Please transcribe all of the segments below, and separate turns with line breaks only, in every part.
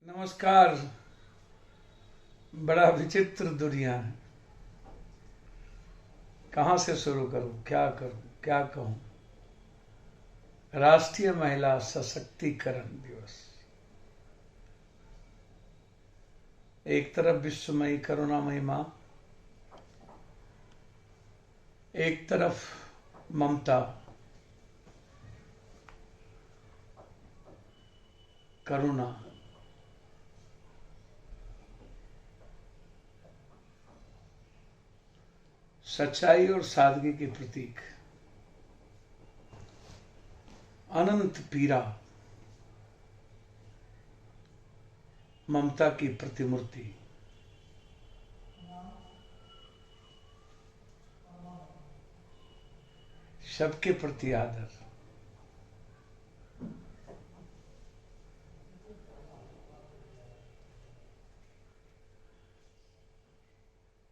नमस्कार। बड़ा विचित्र दुनिया है। कहाँ से शुरू करूं, क्या करूं, क्या कहूं। राष्ट्रीय महिला सशक्तिकरण दिवस, एक तरफ विश्वमयी करुणामयी मां, एक तरफ ममता, करुणा, सच्चाई और सादगी के प्रतीक, अनंत पीड़ा, ममता की प्रतिमूर्ति, सबके प्रति आदर,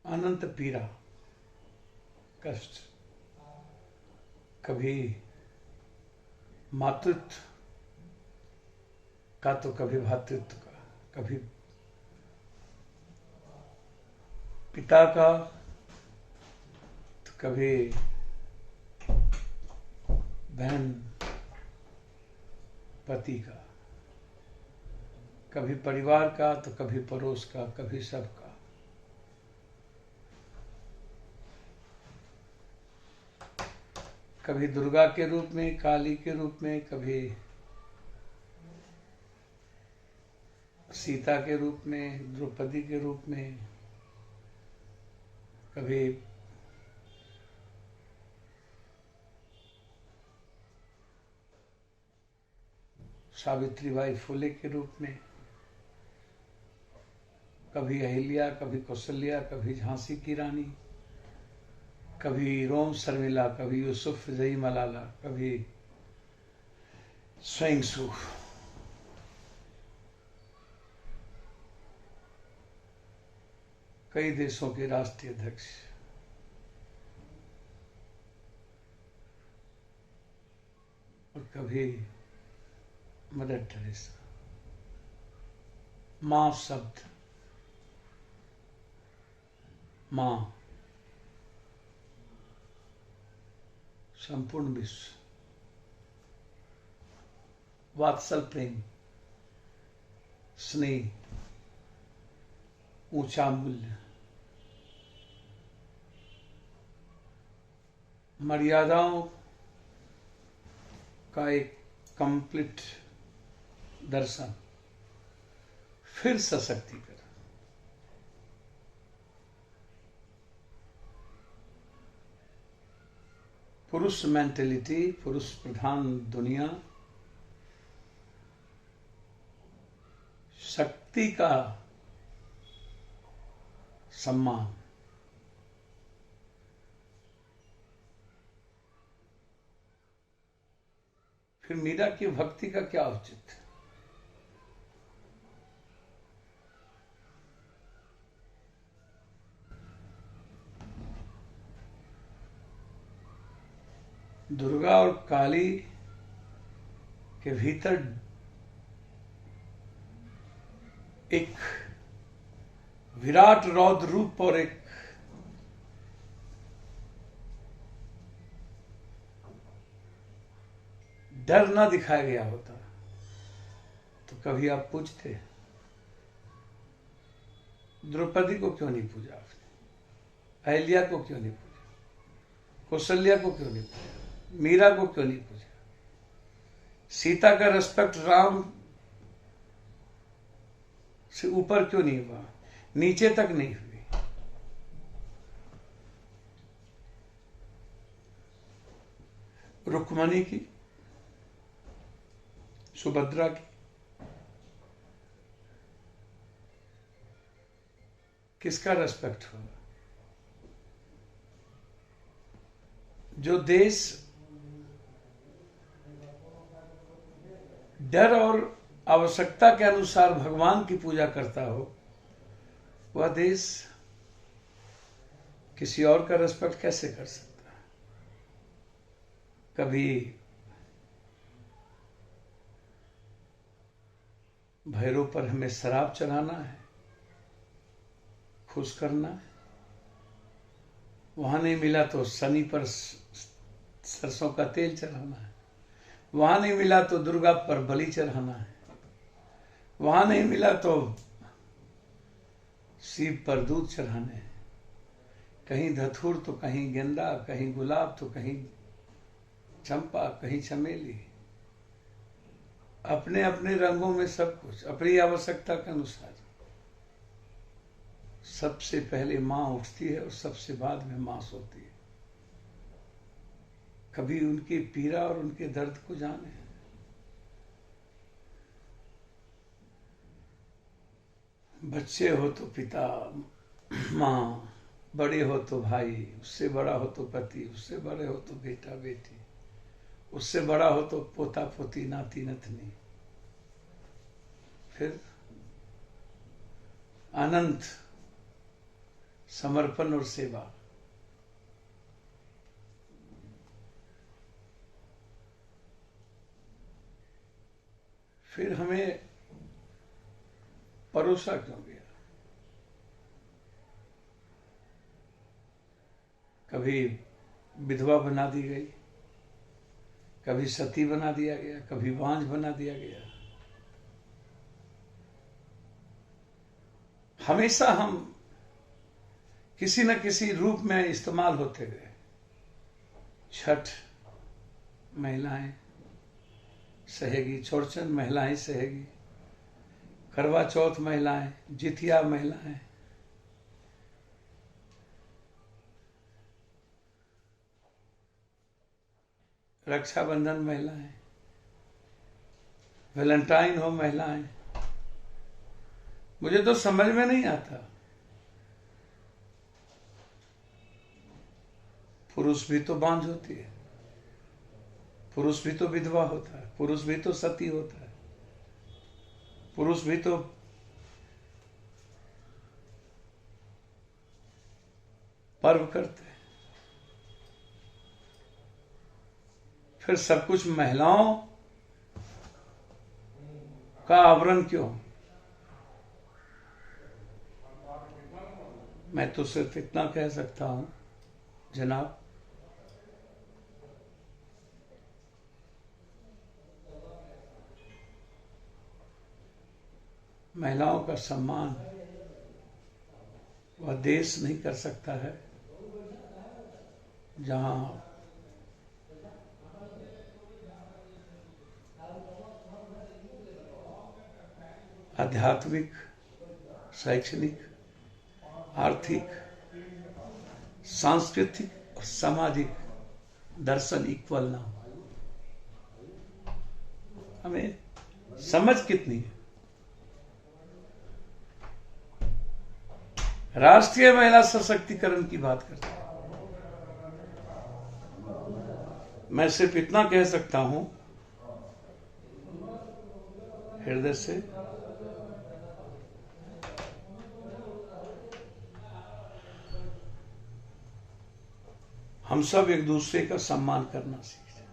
अनंत पीड़ा, कष्ट, कभी मातृत्व का तो कभी भातृत्व का, कभी पिता का तो कभी बहन पति का, कभी परिवार का तो कभी पड़ोस का, कभी सबका। कभी दुर्गा के रूप में, काली के रूप में, कभी सीता के रूप में, द्रौपदी के रूप में, कभी सावित्रीबाई फुले के रूप में, कभी अहिल्या, कभी कौशल्या, कभी झांसी की रानी, कभी रोम शर्मिला, कभी यूसुफ जई मलाला, कभी स्वयं सू। कई देशों के राष्ट्रीय अध्यक्ष, और कभी मदर टेरेसा। मां शब्द, मां, संपूर्ण विश्व, वात्सल प्रेम, स्नेह, ऊंचा मूल्य, मर्यादाओं का एक कंप्लीट दर्शन, फिर सशक्तिकरण। पुरुष मेंटेलिटी, पुरुष प्रधान दुनिया, शक्ति का सम्मान, फिर मीरा की भक्ति का क्या औचित्य। दुर्गा और काली के भीतर एक विराट रौद्र रूप और एक डर ना दिखाया गया होता तो कभी आप पूछते द्रौपदी को क्यों नहीं पूजा आपने, अहिल्या को क्यों नहीं पूजा, कौशल्या को क्यों नहीं पूजा, मीरा को क्यों नहीं पूजा, सीता का रेस्पेक्ट राम से ऊपर क्यों नहीं हुआ, नीचे तक नहीं हुई। रुक्मणी की, सुभद्रा की, किसका रेस्पेक्ट होगा। जो देश डर और आवश्यकता के अनुसार भगवान की पूजा करता हो, वह देश किसी और का रेस्पेक्ट कैसे कर सकता है। कभी भैरव पर हमें शराब चढ़ाना है, खुश करना है। वहां नहीं मिला तो शनि पर सरसों का तेल चढ़ाना है। वहां नहीं मिला तो दुर्गा पर बलि चढ़ाना है। वहां नहीं मिला तो शिव पर दूध चढ़ाने हैं। कहीं धतूर तो कहीं गेंदा, कहीं गुलाब तो कहीं चंपा, कहीं चमेली। अपने अपने रंगों में सब कुछ अपनी आवश्यकता के अनुसार। सबसे पहले माँ उठती है और सबसे बाद में माँ सोती है। कभी उनकी पीड़ा और उनके दर्द को जाने। बच्चे हो तो पिता, माँ, बड़े हो तो भाई, उससे बड़ा हो तो पति, उससे बड़े हो तो बेटा बेटी, उससे बड़ा हो तो पोता पोती, नाती नतनी, फिर अनंत समर्पण और सेवा। फिर हमें परोसा क्यों गया? कभी विधवा बना दी गई, कभी सती बना दिया गया, कभी बांझ बना दिया गया। हमेशा हम किसी न किसी रूप में इस्तेमाल होते गए। छठ महिलाएं सहेगी, चौरचन महिलाएं सहेगी, करवा चौथ महिलाएं, जितिया महिलाएं, रक्षाबंधन महिलाएं, वैलेंटाइन हो महिलाएं। मुझे तो समझ में नहीं आता। पुरुष भी तो बांझ होती है, पुरुष भी तो विधवा होता है, पुरुष भी तो सती होता है, पुरुष भी तो पर्व करते हैं। फिर सब कुछ महिलाओं का आवरण क्यों? मैं तो सिर्फ इतना कह सकता हूं, जनाब, महिलाओं का सम्मान वह देश नहीं कर सकता है जहां आध्यात्मिक, शैक्षणिक, आर्थिक, सांस्कृतिक और सामाजिक दर्शन इक्वल ना हो। हमें समझ कितनी है? राष्ट्रीय महिला सशक्तिकरण की बात करते हैं। मैं सिर्फ इतना कह सकता हूं हृदय से, हम सब एक दूसरे का सम्मान करना सीखें।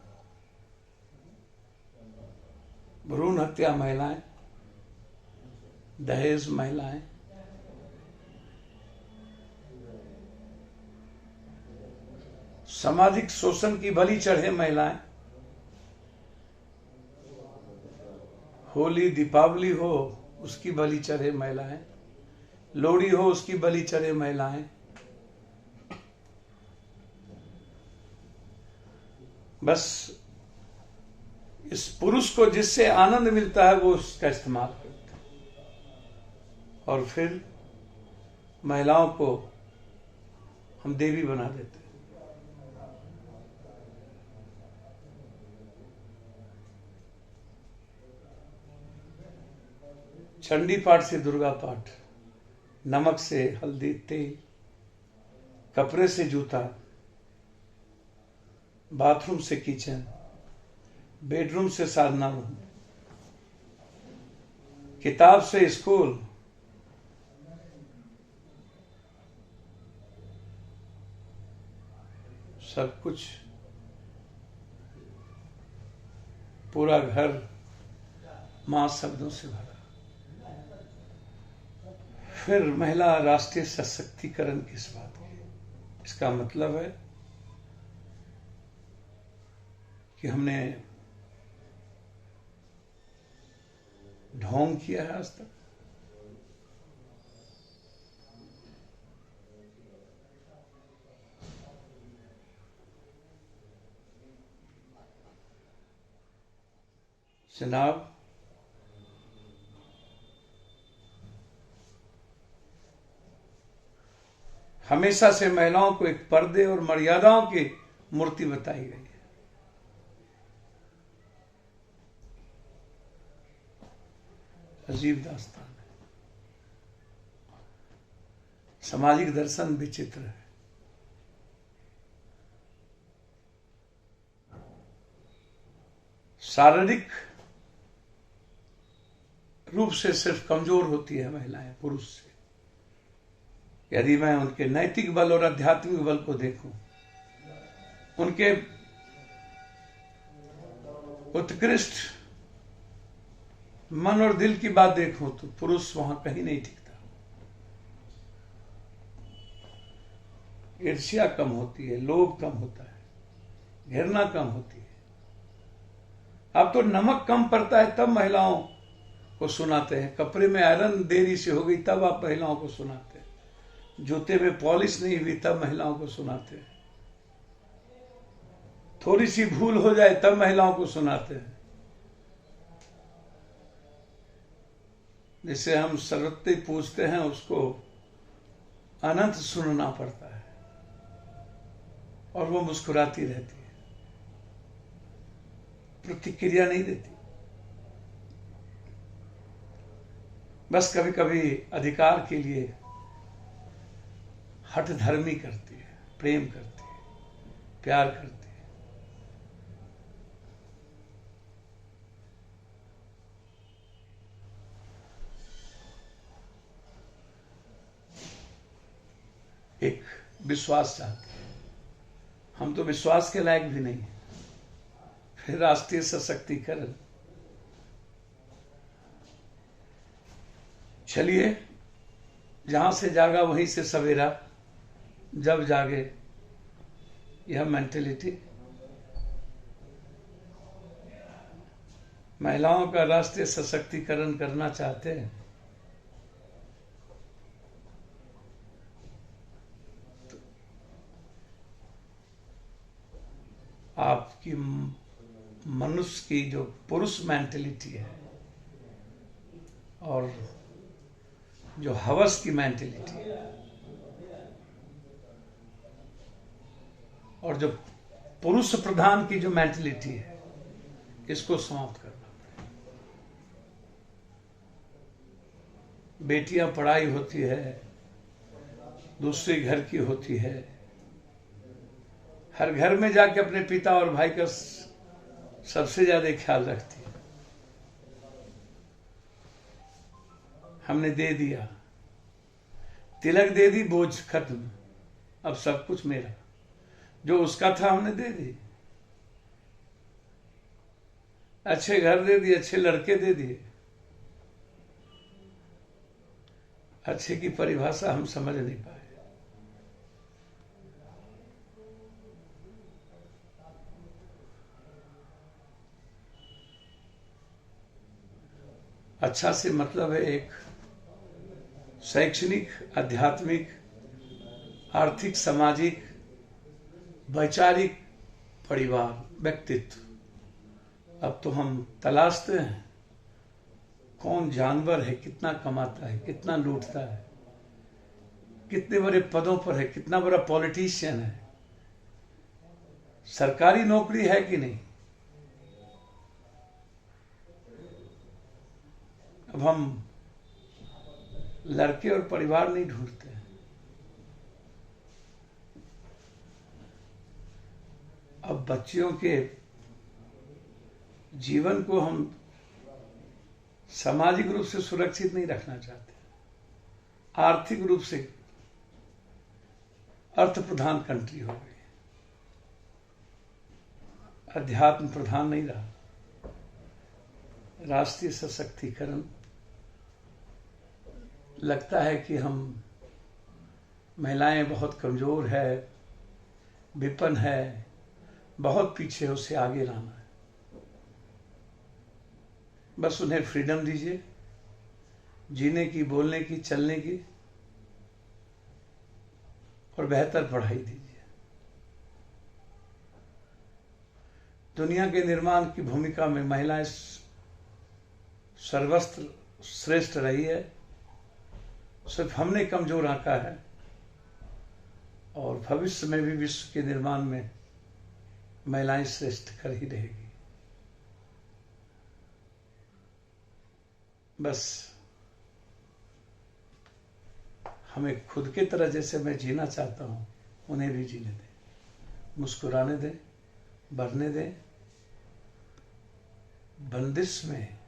भ्रूण हत्या महिलाएं, दहेज महिलाएं, सामाजिक शोषण की बलि चढ़े महिलाएं, होली दीपावली हो उसकी बलि चढ़े महिलाएं, लोहड़ी हो उसकी बलि चढ़े महिलाएं, बस इस पुरुष को जिससे आनंद मिलता है वो उसका इस्तेमाल करते हैं और फिर महिलाओं को हम देवी बना देते हैं। चंडी पाठ से दुर्गा पाठ, नमक से हल्दी तेल, कपड़े से जूता, बाथरूम से किचन, बेडरूम से साधना रूम, किताब से स्कूल, सब कुछ, पूरा घर मां शब्दों से भरा। फिर महिला राष्ट्रीय सशक्तिकरण किस बात की? इसका मतलब है कि हमने ढोंग किया है आज तक। जनाब, हमेशा से महिलाओं को एक पर्दे और मर्यादाओं की मूर्ति बताई गई है। अजीब दास्तान है, सामाजिक दर्शन विचित्र है। शारीरिक रूप से सिर्फ कमजोर होती है महिलाएं पुरुष से। यदि मैं उनके नैतिक बल और आध्यात्मिक बल को देखूं, उनके उत्कृष्ट मन और दिल की बात देखूं, तो पुरुष वहां कहीं नहीं टिकता। ईर्ष्या कम होती है, लोभ कम होता है, घृणा कम होती है। अब तो नमक कम पड़ता है तब महिलाओं को सुनाते हैं, कपड़े में आयरन देरी से हो गई तब आप महिलाओं को सुनाते हैं, जूते में पॉलिश नहीं हुई तब महिलाओं को सुनाते हैं, थोड़ी सी भूल हो जाए तब महिलाओं को सुनाते हैं। जिसे हम सरस्वती पूछते हैं उसको अनंत सुनना पड़ता है और वो मुस्कुराती रहती है, प्रतिक्रिया नहीं देती। बस कभी कभी अधिकार के लिए हठधर्मी करती है, प्रेम करती है, प्यार करती है। एक विश्वास चाहते हैं, हम तो विश्वास के लायक भी नहीं है। फिर राष्ट्रीय सशक्तिकरण, चलिए जहां से जागा वहीं से सवेरा, जब जागे यह मेंटेलिटी। महिलाओं का राष्ट्रीय सशक्तिकरण करना चाहते हैं तो आपकी मनुष्य की जो पुरुष मेंटेलिटी है और जो हवस की मेंटेलिटी है और जो पुरुष प्रधान की जो मेंटेलिटी है, इसको समाप्त करना पड़ेगा। बेटियां पढ़ाई होती है, दूसरे घर की होती है, हर घर में जाके अपने पिता और भाई का सबसे ज्यादा ख्याल रखती है। हमने दे दिया, तिलक दे दी, बोझ खत्म, अब सब कुछ मेरा, जो उसका था हमने दे दी। अच्छे घर दे दिए, अच्छे लड़के दे दिए। अच्छे की परिभाषा हम समझ नहीं पाए। अच्छा से मतलब है एक शैक्षणिक, आध्यात्मिक, आर्थिक, सामाजिक, वैचारिक परिवार, व्यक्तित्व। अब तो हम तलाशते हैं कौन जानवर है, कितना कमाता है, कितना लूटता है, कितने बड़े पदों पर है, कितना बड़ा पॉलिटिशियन है, सरकारी नौकरी है कि नहीं। अब हम लड़के और परिवार नहीं ढूंढते हैं। अब बच्चियों के जीवन को हम सामाजिक रूप से सुरक्षित नहीं रखना चाहते, आर्थिक रूप से अर्थ प्रधान कंट्री हो गई, अध्यात्म प्रधान नहीं रहा। राष्ट्रीय सशक्तिकरण लगता है कि हम महिलाएं बहुत कमज़ोर है, विपन्न है, बहुत पीछे, उससे आगे लाना है। बस उन्हें फ्रीडम दीजिए, जीने की, बोलने की, चलने की, और बेहतर पढ़ाई दीजिए। दुनिया के निर्माण की भूमिका में महिलाएं सर्वस्त्र श्रेष्ठ रही है, सिर्फ हमने कमजोर आंका है, और भविष्य में भी विश्व के निर्माण में महिलाएं श्रेष्ठ कर ही रहेगी। बस हमें खुद की तरह जैसे मैं जीना चाहता हूं, उन्हें भी जीने दें, मुस्कुराने दें, बढ़ने दें, बंदिश में,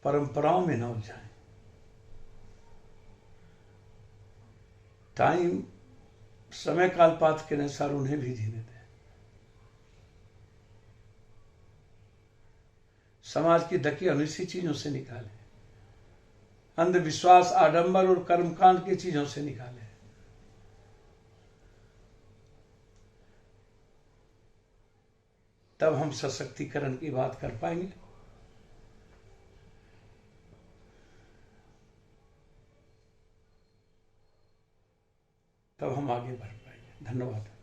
परंपराओं में न उलझाएं। टाइम, समय काल पात्र के अनुसार उन्हें भी जीने दें। समाज की ढकी अनिसी चीजों से निकालें, अंधविश्वास, आडंबर और कर्मकांड की चीजों से निकालें। तब हम सशक्तिकरण की बात कर पाएंगे। तब हम आगे बढ़ पाएंगे। धन्यवाद।